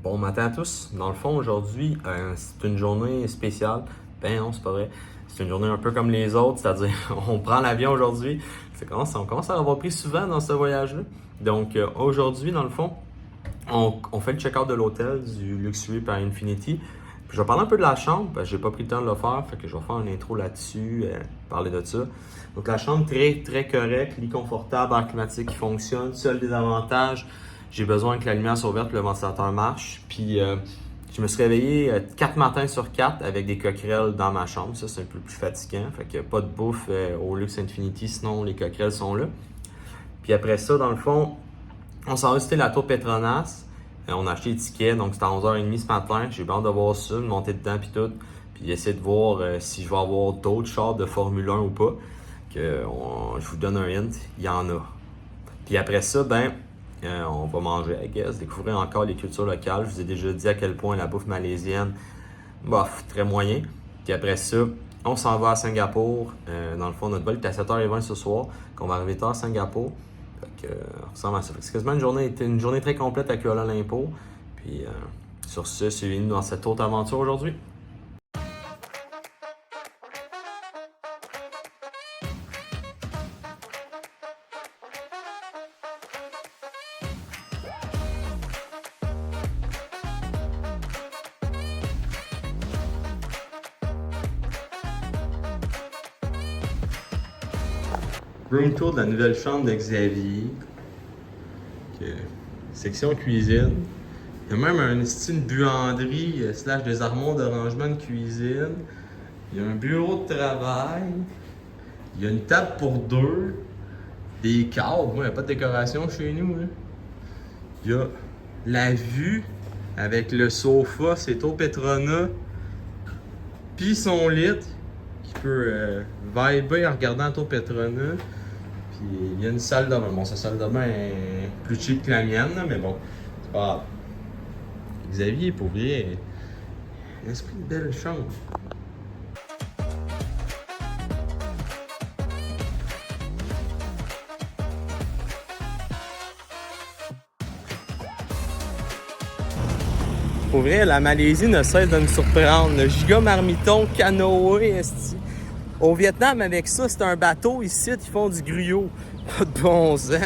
Bon matin à tous. Dans le fond, aujourd'hui, c'est une journée spéciale. Ben non, c'est pas vrai. C'est une journée un peu comme les autres, c'est-à-dire on prend l'avion aujourd'hui. On commence à l'avoir pris souvent dans ce voyage-là. Donc aujourd'hui, dans le fond, on fait le check-out de l'hôtel du Luxury par Infinity. Puis je vais parler un peu de la chambre, parce que j'ai pas pris le temps de le faire, fait que je vais faire une intro là-dessus, parler de ça. Donc la chambre très très correcte, lit confortable, air climatique qui fonctionne. Seul désavantage, j'ai besoin que la lumière soit ouverte, le ventilateur marche. Puis je me suis réveillé 4 matins sur 4 avec des coquerelles dans ma chambre. Ça, c'est un peu plus fatigant. Fait que pas de bouffe au Luxe Infinity, sinon les coquerelles sont là. Puis après ça, dans le fond, on s'en va visiter la tour Petronas. On a acheté les tickets, donc c'était à 11h30 ce matin. J'ai hâte de voir ça, de monter dedans puis tout. Puis essayer de voir si je vais avoir d'autres chars de Formule 1 ou pas. Je vous donne un hint, il y en a. Puis après ça, on va manger, I guess, découvrir encore les cultures locales. Je vous ai déjà dit à quel point la bouffe malaisienne, bof, très moyen. Puis après ça, on s'en va à Singapour. Dans le fond, notre vol est à 7h20 ce soir, qu'on va arriver tard à Singapour. Fait que, on ressemble à ça. C'est quasiment une journée très complète à Kuala Lumpur. Puis sur ce, suivez-nous dans cette autre aventure aujourd'hui. Room tour de la nouvelle chambre de Xavier. Section cuisine. Il y a même une buanderie slash des armoires de rangement de cuisine. Il y a un bureau de travail. Il y a une table pour deux. Des cadres. Moi, il n'y a pas de décoration chez nous. Hein. Il y a la vue avec le sofa, c'est au Petrona. Puis son lit qui peut vibrer en regardant au Petrona. Puis il y a une salle de bain. Bon, sa salle de bain est plus cheap que la mienne, là, mais bon, c'est pas grave. Xavier, pour vrai, un esprit de belle chambre. Pour vrai, la Malaisie ne cesse de me surprendre. Le giga marmiton, canoë, esti. Au Vietnam, avec ça, c'est un bateau. Ici, ils font du griot. Pas de bon sens.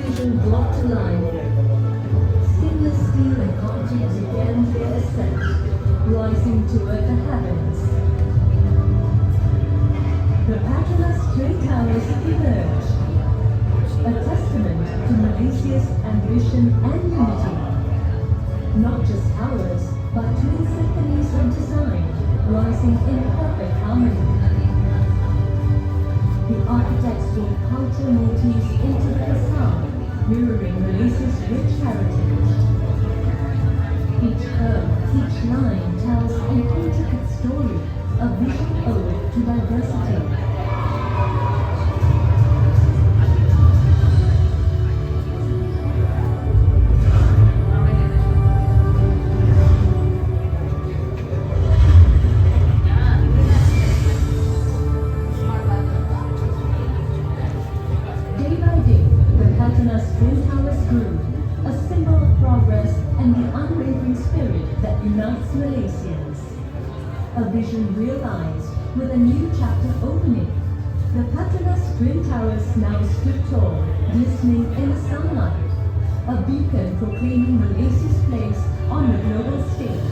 vision brought to life. Stainless steel and concrete began their ascent, rising toward the heavens. The Patronus Twin Towers emerged, a testament to Malaysia's ambition and unity. Not just towers, but twin symphonies of design, rising in perfect harmony. The architects wove cultural motifs into the facade, mirroring Malaysia's rich heritage. Each curve, each line tells an intricate story, a visual ode to diversity. Day by day, the Patronus Twin Towers grew, a symbol of progress and the unwavering spirit that unites Malaysians. A vision realized with a new chapter opening. The Patronus Twin Towers now stood tall, glistening in the sunlight, a beacon proclaiming Malaysia's place on the global stage.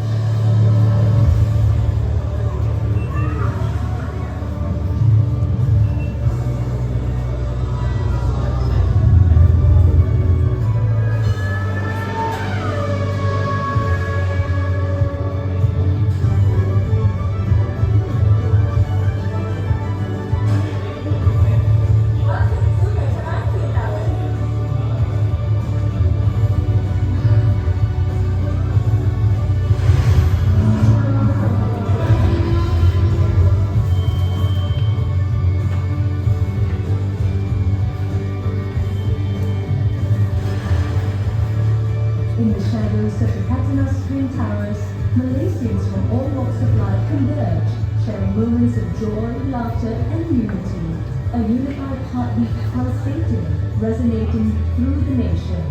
In the shadows of the Patronus Twin Towers, Malaysians from all walks of life converge, sharing moments of joy, laughter, and unity. A unified heartbeat pulsating, resonating through the nation.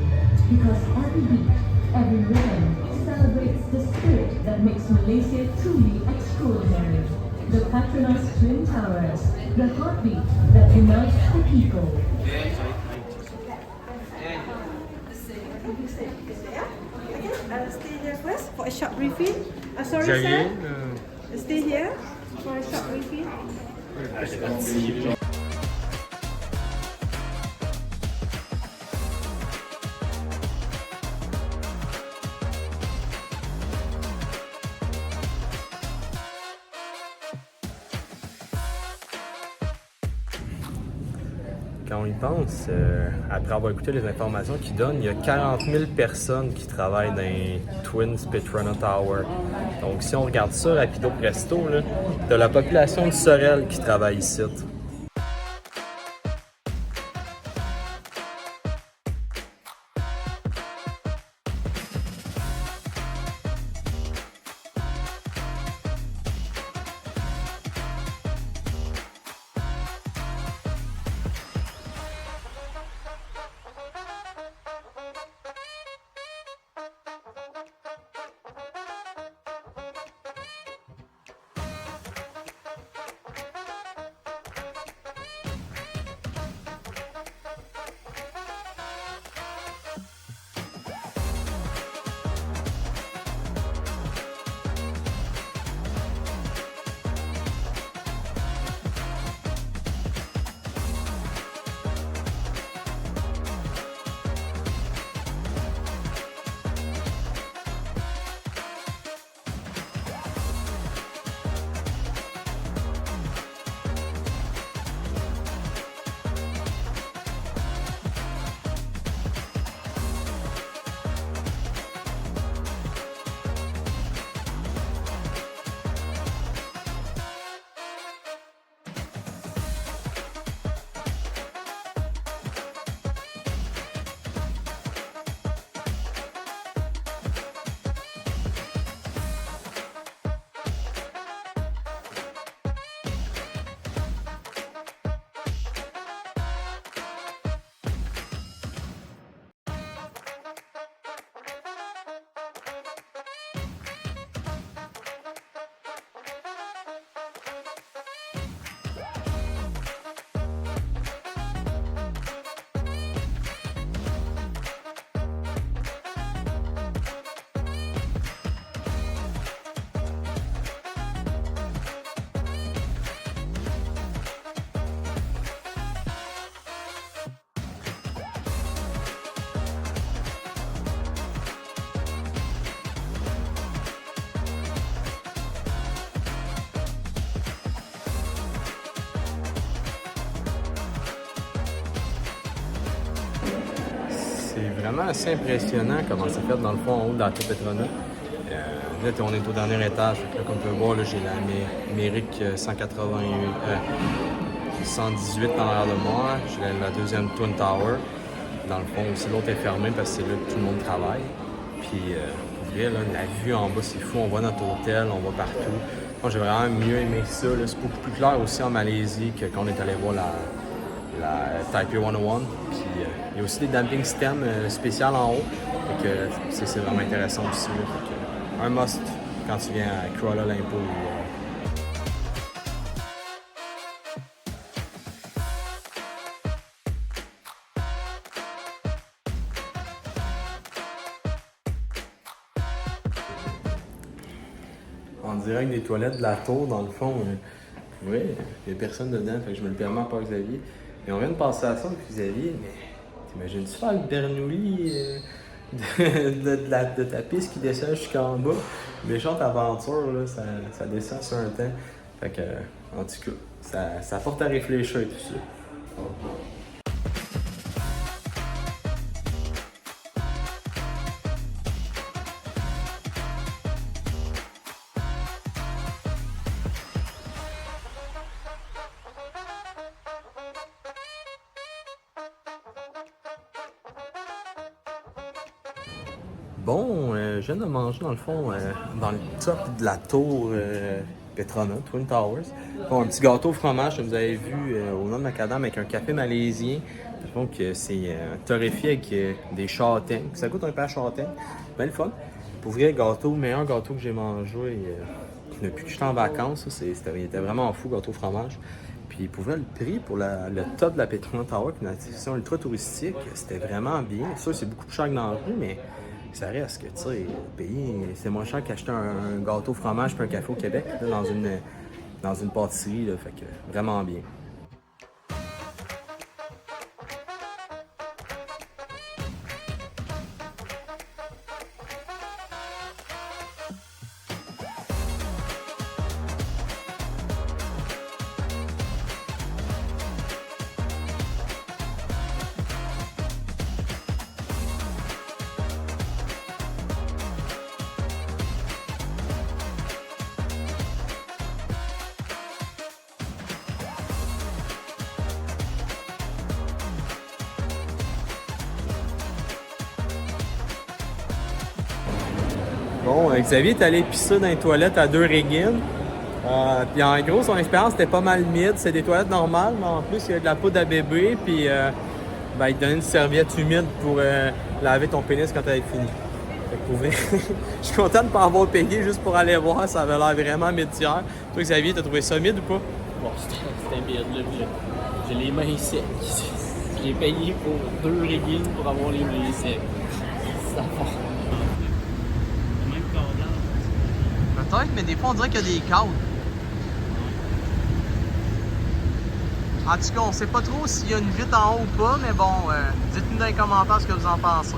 Because every beat, every rhythm celebrates the spirit that makes Malaysia truly extraordinary. The Patronus Twin Towers, the heartbeat that unites the people. Stay here first for a short briefing. Sorry, sir. Stay here for a short briefing. Quand on y pense, après avoir écouté les informations qu'ils donnent, il y a 40 000 personnes qui travaillent dans les Twin Petronas Tower. Donc si on regarde ça rapido presto, de la population de Sorel qui travaille ici. vraiment assez impressionnant comment c'est fait dans le fond en haut de la tour Petronas. Là, on est au dernier étage. Là, comme on peut voir, là, j'ai la Mérique 118 en arrière de moi. J'ai la deuxième Twin Tower. Dans le fond, aussi l'autre est fermée parce que c'est là que tout le monde travaille. Puis, pour vrai, là, la vue en bas, c'est fou. On voit notre hôtel, on voit partout. Moi, j'ai vraiment mieux aimé ça. Là. C'est beaucoup plus clair aussi en Malaisie que quand on est allé voir la Taipei 101. Puis, il y a aussi des dumping systems spéciaux en haut. Donc, c'est vraiment intéressant aussi. Là. Donc, un must quand tu viens à Kuala Lumpur. En direct des toilettes de la tour, dans le fond, oui, il n'y a personne dedans, fait que je me le permets pas, Xavier. Et on vient de passer à ça avec Xavier, mais t'imagines-tu faire le Bernoulli de ta piste qui descend jusqu'en bas? Méchante aventure, là, ça descend sur un temps. Fait que, en tout cas, ça porte à réfléchir tout ça. Bon, je viens de manger dans le fond, dans le top de la tour Petronas, Twin Towers. Bon, un petit gâteau au fromage que vous avez vu au nom de macadam avec un café malaisien. Donc, c'est torréfié avec des châtaignes. Ça coûte un peu à châtaigne. Ben le fun. Pour vrai, gâteau, le meilleur gâteau que j'ai mangé depuis que j'étais en vacances. Il était vraiment fou, gâteau au fromage. Puis pour vrai, le prix pour le top de la Petronas Tower, qui est une attraction ultra touristique, c'était vraiment bien. Ça, c'est beaucoup plus cher que dans le rue, mais ça reste que, tu sais, payer, c'est moins cher qu'acheter un gâteau au fromage puis un café au Québec, là, dans une pâtisserie, là, fait que vraiment bien. Bon, Xavier est allé pisser dans les toilettes à 2 Régines. Puis en gros, son expérience était pas mal mid. C'est des toilettes normales, mais en plus, il y a de la poudre à bébé. Puis il te donnait une serviette humide pour laver ton pénis quand t'avais fini. Fait que pour vrai, je suis content de ne pas avoir payé juste pour aller voir. Ça avait l'air vraiment mid-tiers. Toi, Xavier, t'as trouvé ça mid ou pas? Bon, c'était mid, là. J'ai les mains secs. J'ai payé pour 2 Régines pour avoir les mains secs. Ça va. Peut-être, mais des fois, on dirait qu'il y a des cadres. En tout cas, on sait pas trop s'il y a une vitre en haut ou pas, mais bon, dites-nous dans les commentaires ce que vous en pensez.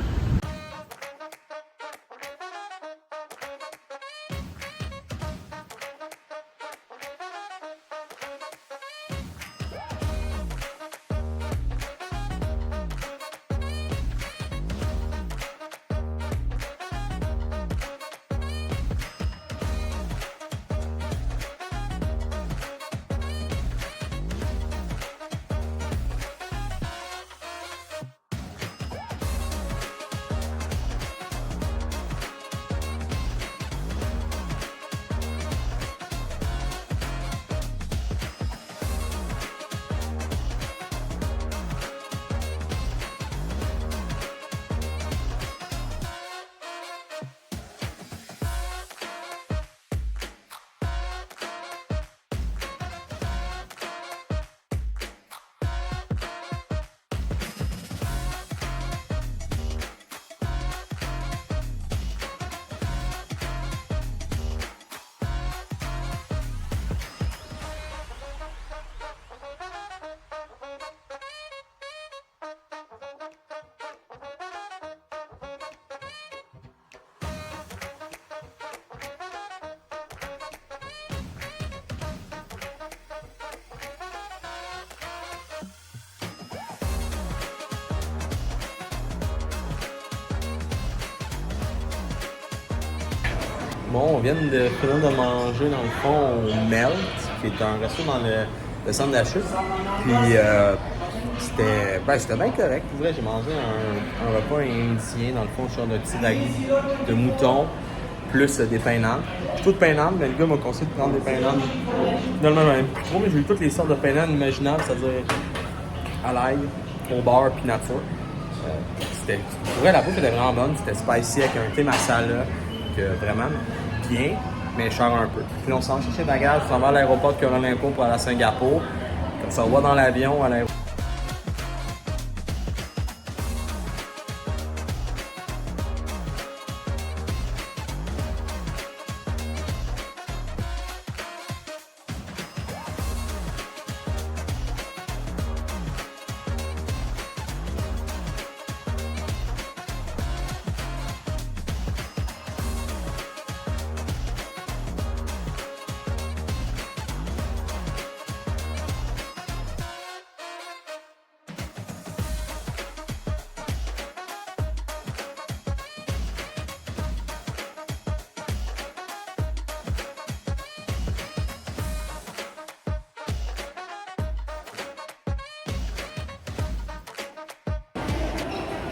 Bon, on vient de finir de manger dans le fond au Melt, qui est un resto dans le centre d'achat. Puis c'était bien correct. Pour vrai, j'ai mangé un repas indien, dans le fond, sur de petits ragoûts de mouton, plus des pains nan. J'ai tout de pains nan, mais le gars m'a conseillé de prendre des pains nan. Finalement, j'en aime plus trop, mais j'ai eu toutes les sortes de pains nan imaginables, c'est-à-dire à l'ail, au beurre, puis nature. Pour vrai, la bouffe était vraiment bonne. C'était spicy avec un thé masala, que vraiment bien, mais cher un peu. Puis on s'en va chercher bagages, on s'en va à l'aéroport de Kuala Lumpur pour aller à Singapour. Comme ça, on va dans l'avion à l'aéroport.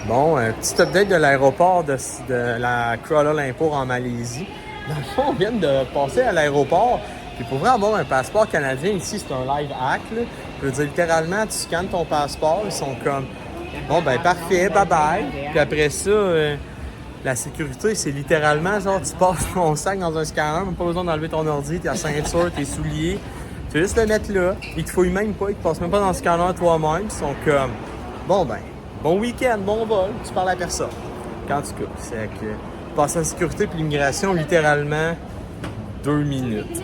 Bon, un petit update de l'aéroport de la Kuala Lumpur en Malaisie. Dans le fond, on vient de passer à l'aéroport. Puis pour vrai, avoir un passeport canadien ici, c'est un live hack. Là. Je veux dire, littéralement, tu scannes ton passeport, ils sont comme bon, ben parfait, bye bye. Puis après ça, la sécurité, c'est littéralement genre, tu passes ton sac dans un scanner, même pas besoin d'enlever ton ordi, ta ceinture, tes souliers. Tu veux juste le mettre là. Ils te fouillent même pas, ils te passent même pas dans le scanner toi-même. Ils sont comme bon, ben. Bon week-end, bon vol, tu parles à personne. Quand tu coupes, c'est que passer en sécurité puis l'immigration, littéralement 2 minutes.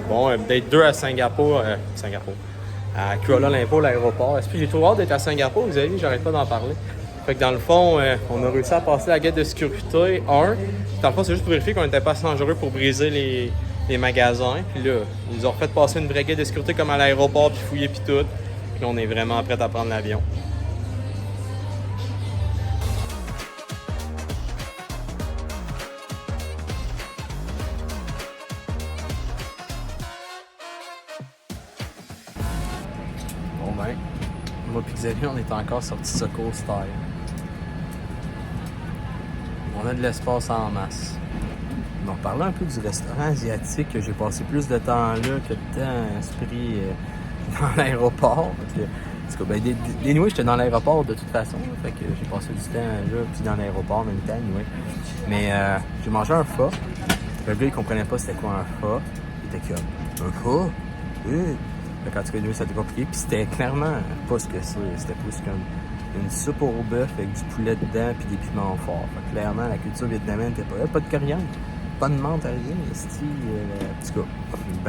Bon, d'être 2 à Singapour, à Kuala Lumpur, l'aéroport. Est-ce que j'ai trop hâte d'être à Singapour? Vous avez vu, j'arrête pas d'en parler. Fait que dans le fond, on a réussi à passer la guette de sécurité 1. Dans le fond, c'est juste pour vérifier qu'on n'était pas assez dangereux pour briser les magasins. Puis là, ils nous ont refait passer une vraie guette de sécurité comme à l'aéroport, puis fouiller, puis tout. Puis là, on est vraiment prêt à prendre l'avion. Bon ben, moi et Xavier, on est encore sortis Secours Style. On a de l'espace en masse. On va parler un peu du restaurant asiatique que j'ai passé plus de temps là que de temps esprit dans l'aéroport. En tout cas, ben, anyway, j'étais dans l'aéroport de toute façon. Là, fait que j'ai passé du temps là, puis dans l'aéroport en même temps, anyway. Mais j'ai mangé un pho. Le gars, il comprenait pas c'était quoi un pho. Il était comme, un pho? Fait qu'en tout cas, ça a été compliqué. Puis c'était clairement pas ce que c'est. C'était plus comme une soupe au bœuf avec du poulet dedans puis des piments forts. Fait que clairement, la culture vietnamienne n'était pas là. Pas de coriandre, pas de menthe à rien. En tout cas,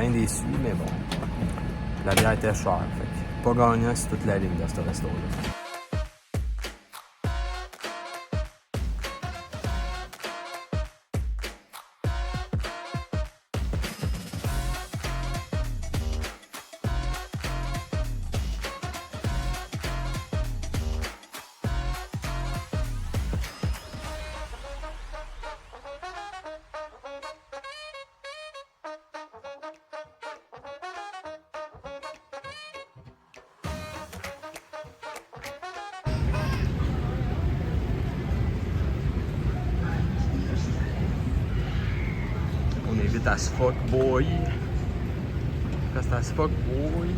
bien déçu, mais bon. La bière était chère. Fait que pas gagnant sur toute la ligne dans ce resto-là. On est vite as fuck boy. Reste as fuck boy.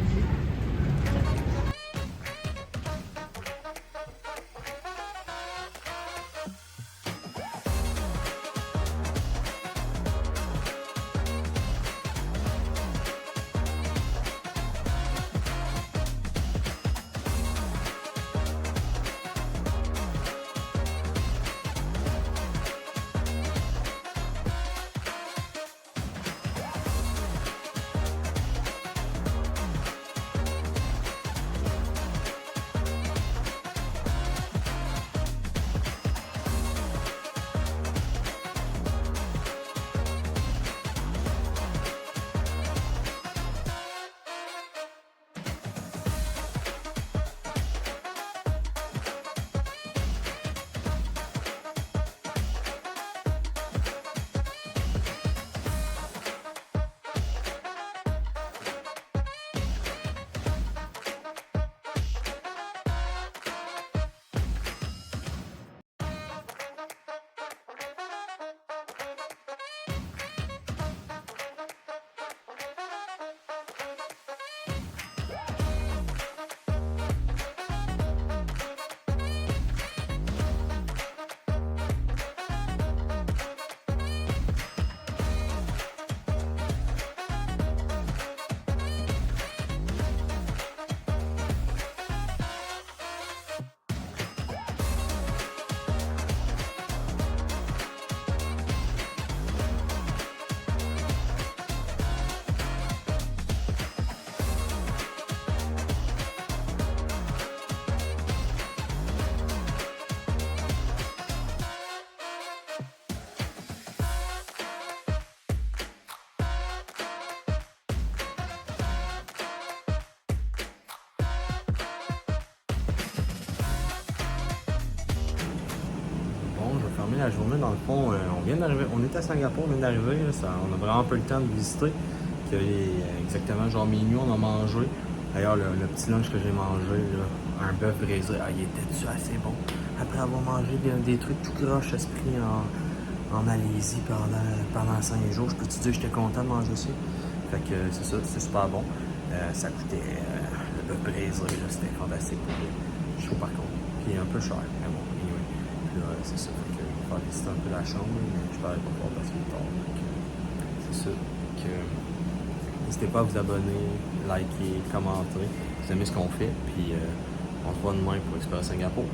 termine la journée. Dans le fond, on vient d'arriver, on est à Singapour, on vient d'arriver, on a vraiment peu le temps de visiter. Puis, exactement, genre minuit, on a mangé. D'ailleurs, le petit lunch que j'ai mangé, là, un bœuf braisé, il était-tu assez bon? Après avoir mangé des trucs tout croche esprit en Malaisie pendant 5 jours, je peux te dire que j'étais content de manger ça. Fait que c'est ça, c'est super bon. Ça coûtait le bœuf braisé, c'était fantastique. Chaud par contre. Puis un peu cher, mais bon, anyway. Puis là, c'est ça. Fait que je vais faire visiter un peu la chambre, mais je parlais pas fort parce qu'il est tard. C'est ça. N'hésitez pas à vous abonner, liker, commenter. Vous aimez ce qu'on fait. Puis on se voit demain pour Explorer Singapour.